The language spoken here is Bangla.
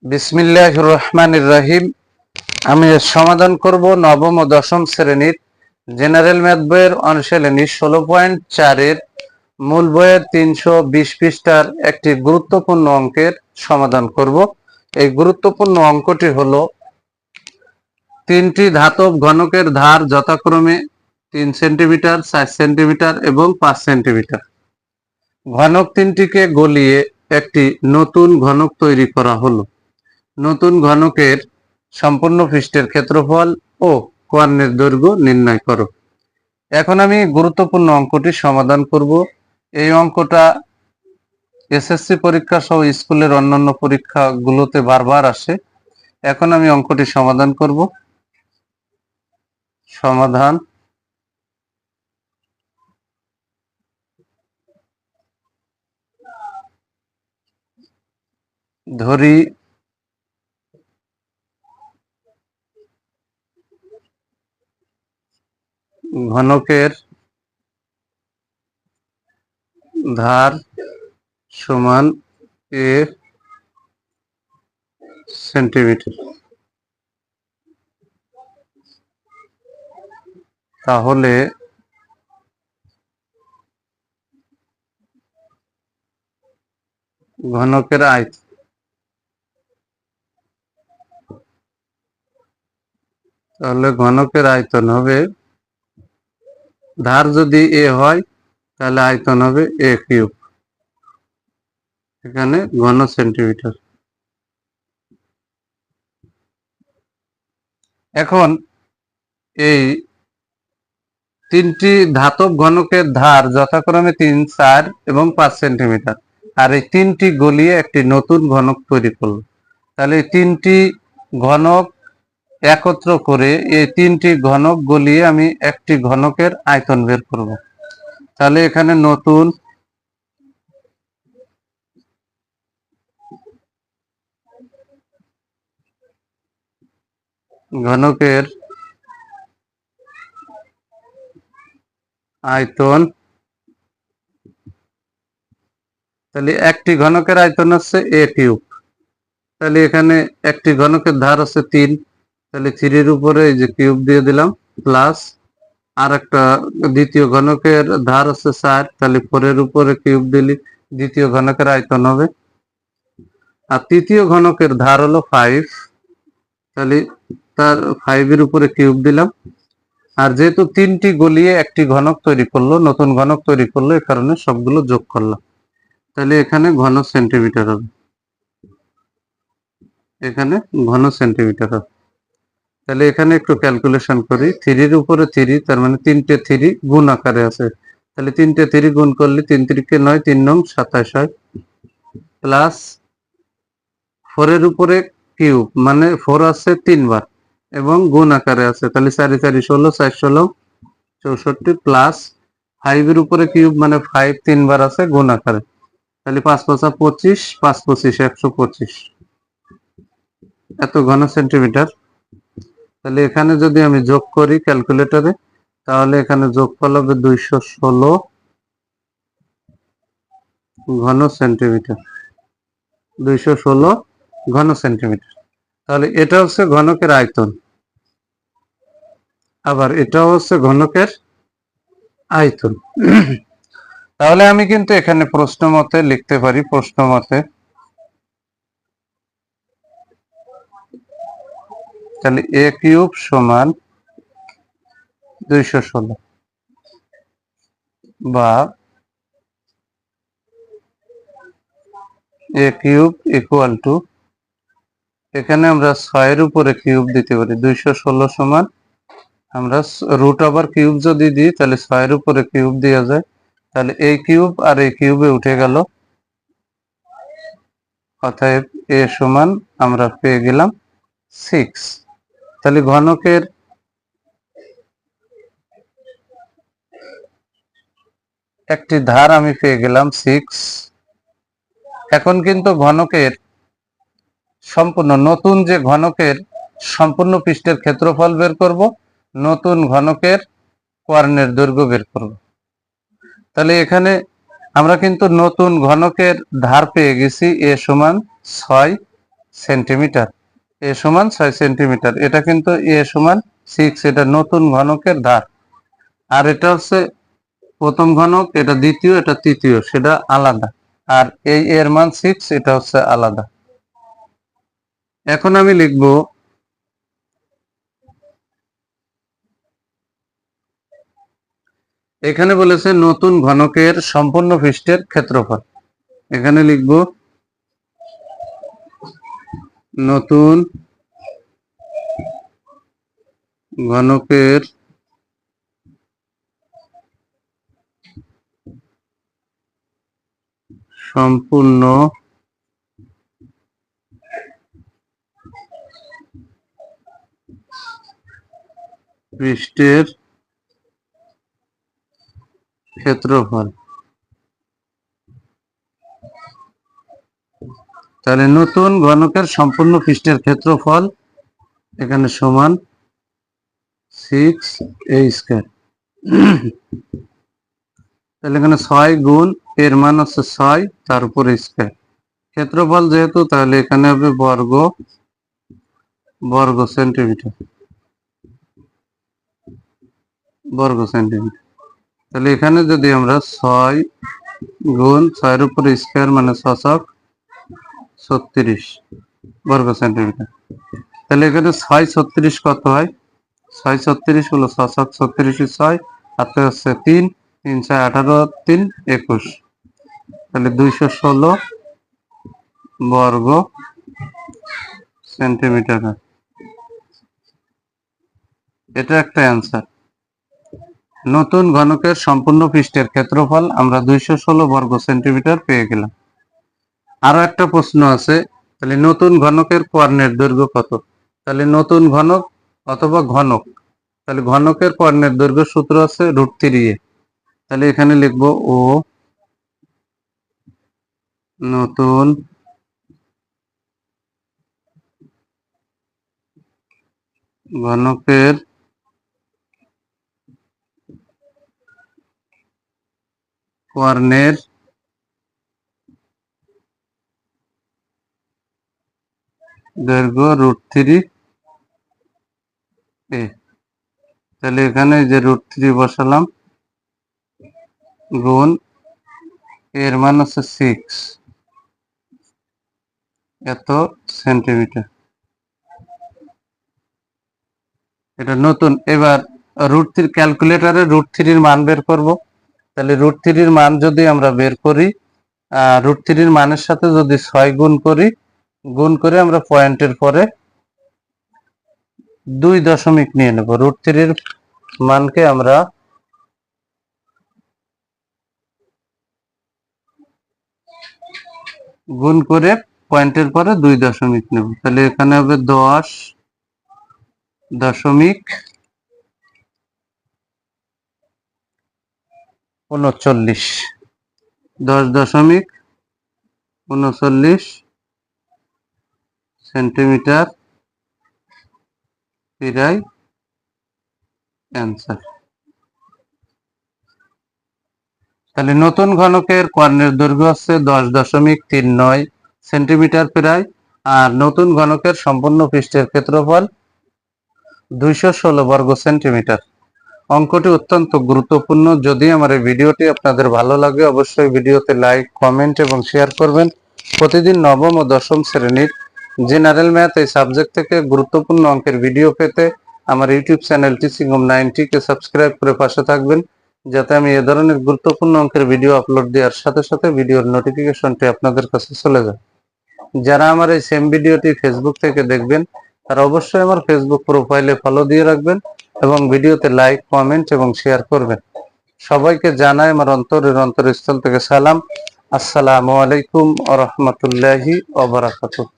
বিসমিল্লাহির রহমানির রহিম। আমি সমাধান করব নবম ও দশম শ্রেণীর জেনারেল ম্যাথ বইয়ের অনুশীলনী 16.4 মূল বইয়ের 320 পৃষ্ঠার একটি গুরুত্বপূর্ণ অঙ্কের সমাধান করব। এই গুরুত্বপূর্ণ অঙ্কটি হলো তিনটি ধাতব ঘনকের ধার যথাক্রমে 3 সেন্টিমিটার, 4 সেন্টিমিটার এবং 5 সেন্টিমিটার। ঘনক তিনটিকে গলিয়ে একটি নতুন ঘনক তৈরি করা হলো। নতুন ঘনকের সম্পূর্ণ পৃষ্ঠের ক্ষেত্রফল ও কর্ণের দৈর্ঘ্য নির্ণয় করো। এখন আমি গুরুত্বপূর্ণ অঙ্কটি সমাধান করব। এই অঙ্কটা এসএসসি পরীক্ষা সহ স্কুলের অন্যান্য পরীক্ষাগুলোতে বারবার আসে। এখন আমি অঙ্কটি সমাধান করব। সমাধান। ধরি ঘনকের ধার সমান a সেন্টিমিটার, তাহলে ঘনকের আয়তন হবে, ধার যদি a হয় তাহলে আয়তন হবে a কিউব, এখানে ঘন সেন্টিমিটার। এখন এই তিনটি ধাতব ঘনকের ধার যথাক্রমে 3, 4 এবং 5 সেন্টিমিটার, আর এই তিনটি গলিয়ে একটি নতুন ঘনক তৈরি করলো। তাহলে এই তিনটি ঘনক একত্র করে এই তিনটি ঘনক গলিয়ে আমি একটি ঘনকের আয়তন বের করব। তাহলে এখানে নতুন ঘনকের আয়তন, তাহলে একটি ঘনকের আয়তন হচ্ছে a কিউব। তাহলে এখানে একটি ঘনকের ধার হচ্ছে 3, তাহলে 3-এর উপরে এই যে কিউব দিয়ে দিলাম, প্লাস আর একটা দ্বিতীয় ঘনকের ধার হচ্ছে 4, তাহলে 4-এর উপরে কিউব দিলি দ্বিতীয় ঘনকের আয়তন হবে। আর তৃতীয় ঘনকের ধার হলো 5, তাহলে তার 5-এর উপরে কিউব দিলাম। আর যেহেতু তিনটি গলিয়ে একটি ঘনক তৈরি করলো, নতুন ঘনক তৈরি করলো, এ কারণে সবগুলো যোগ করলাম। তাহলে এখানে ঘন সেন্টিমিটার হবে, এখানে ঘন সেন্টিমিটার হবে। তাহলে এখানে একটু ক্যালকুলেশন করি। 3-এর উপরে 3, তার মানে 3টে 3 গুণ আকারে আছে, তাহলে 3টে 3 গুণ করলে 3 3-কে 9, 3 9 27 হয়, প্লাস 4-এর উপরে কিউব, মানে 4 আছে 3 বার এবং গুণ আকারে আছে, তাহলে 4 4 16, 4 16 64, প্লাস 5-এর উপরে কিউব, মানে 5 3 বার আছে গুণ আকারে, তাহলে 5 5 25, 5 25 125, এত ঘন সেন্টিমিটার। তাহলে এখানে যদি আমি যোগ করি ক্যালকুলেটরে, তাহলে এখানে যোগফল হবে 216 ঘন সেন্টিমিটার, 216 ঘন সেন্টিমিটার। তাহলে এটা হচ্ছে ঘনকের আয়তন, আবার এটাও হচ্ছে ঘনকের আয়তন। তাহলে আমি কিন্তু এখানে প্রশ্ন মতে লিখতে পারি, প্রশ্ন মতে, তাহলে a কিউব সমান 216, বা a কিউব ইকুয়াল টু, এখানে আমরা 6-এর উপরে কিউব দিতে পারি, 216 সমান, আমরা রুট ওভার কিউব যদি দিই তাহলে 6-এর উপরে কিউব দেওয়া যায়, তাহলে এই কিউব আর এই কিউবে উঠে গেল, অতএব a সমান আমরা পেয়ে গেলাম 6। তাহলে ঘনকের একটি ধার আমি পেয়ে গেলাম 6। এখন কিন্তু ঘনকের সম্পূর্ণ নতুন যে ঘনকের সম্পূর্ণ পৃষ্ঠের ক্ষেত্রফল বের করব, নতুন ঘনকের কর্ণের দৈর্ঘ্য বের করব। তাহলে এখানে আমরা কিন্তু নতুন ঘনকের ধার পেয়ে গেছি, a সমান 6, সেন্টিমিটার, এ সমান 6 সেন্টিমিটার। এটা কিন্তু এ সমান 6, এটা নতুন ঘনকের ধার। আর এটা হচ্ছে প্রথম ঘনক, এটা দ্বিতীয়, এটা তৃতীয়, সেটা আলাদা। আর এই এর মান 6, এটা হচ্ছে আলাদা। এখন আমি লিখব এখানে বলেছে নতুন ঘনকের সম্পূর্ণ পৃষ্ঠের ক্ষেত্রফল। এখানে লিখব নতুন ঘনকের সম্পূর্ণ পৃষ্ঠের ক্ষেত্রফল। তাহলে নতুন ঘনকের সম্পূর্ণ পৃষ্ঠের ক্ষেত্রফল এখানে সমান 6a স্কয়ার। তাহলে এখানে 6 গুণ এর মান হচ্ছে 6, তার উপরে স্কয়ার। ক্ষেত্রফল যেহেতু, তাহলে এখানে হবে বর্গ সেন্টিমিটার, বর্গ সেন্টিমিটার। তাহলে এখানে যদি আমরা 6 গুণ 6 এর উপরে স্কয়ার মানে 6 36 বর্গ সেন্টিমিটার। তাহলে এখানে 6 36 কত হয়? 6 36 হলো 6 36 6, হাতে হচ্ছে 3, 3 6 18, 3 21, তাহলে 216 বর্গ সেন্টিমিটার। এটা একটা অ্যান্সার। নতুন ঘনকের সম্পূর্ণ পৃষ্ঠের ক্ষেত্রফল আমরা 216 বর্গ সেন্টিমিটার পেয়ে গেলাম। আরো একটা প্রশ্ন আছে, তাহলে নতুন ঘনকের কর্ণের দৈর্ঘ্য কত? তাহলে নতুন ঘনক অথবা ঘনক, তাহলে ঘনকের কর্ণের দৈর্ঘ্য সূত্র আছে √3a। তাহলে এখানে লিখব ও নতুন ঘনকের কর্ণের দৈর্ঘ্য √3a। তাহলে এখানে যে √3 বসালাম গুণ এর মান হচ্ছে 6, এত সেন্টিমিটার। এটা নতুন। এবার √3 ক্যালকুলেটরে √3 মান বের করব। তাহলে √3 মান যদি আমরা বের করি, √3 মানের সাথে যদি 6 গুণ করি, গুণ করে আমরা পয়েন্টের পরে 2 দশমিক নিয়ে নেব। √3 মানকে আমরা গুণ করে পয়েন্টের পরে 2 দশমিক নেব। তাহলে এখানে হবে 10.39 10.39 সেন্টিমিটার এটাই অ্যান্সার। তাহলে নতুন ঘনকের কর্ণের দৈর্ঘ্য হচ্ছে 10.39 সেন্টিমিটার প্রায়, আর নতুন ঘনকের সম্পূর্ণ পৃষ্ঠের ক্ষেত্রফল 216 বর্গ সেন্টিমিটার। অঙ্কটি অত্যন্ত গুরুত্বপূর্ণ। যদি আমার এই ভিডিওটি আপনাদের ভালো লাগে, অবশ্যই ভিডিওতে লাইক, কমেন্ট এবং শেয়ার করবেন। প্রতিদিন নবম ও দশম শ্রেণীর জেনারেল ম্যাথ এই সাবজেক্ট থেকে গুরুত্বপূর্ণ অঙ্কের ভিডিও পেতে আমার ইউটিউব চ্যানেল টিচিং হোম 90 কে সাবস্ক্রাইব করে পাশে থাকবেন, যাতে আমি এ ধরনের গুরুত্বপূর্ণ অঙ্কের ভিডিও আপলোড দেওয়ার সাথে সাথে ভিডিওর নোটিফিকেশনটি আপনাদের কাছে চলে যায়। যারা আমার এই সেম ভিডিওটি ফেসবুক থেকে দেখবেন, তারা অবশ্যই আমার ফেসবুক প্রোফাইলে ফলো দিয়ে রাখবেন এবং ভিডিওতে লাইক, কমেন্ট এবং শেয়ার করবেন। সবাইকে জানাই আমার অন্তরস্থল থেকে সালাম। আসসালামু আলাইকুম ওয়া রাহমাতুল্লাহি ওয়া বারাকাতুহু।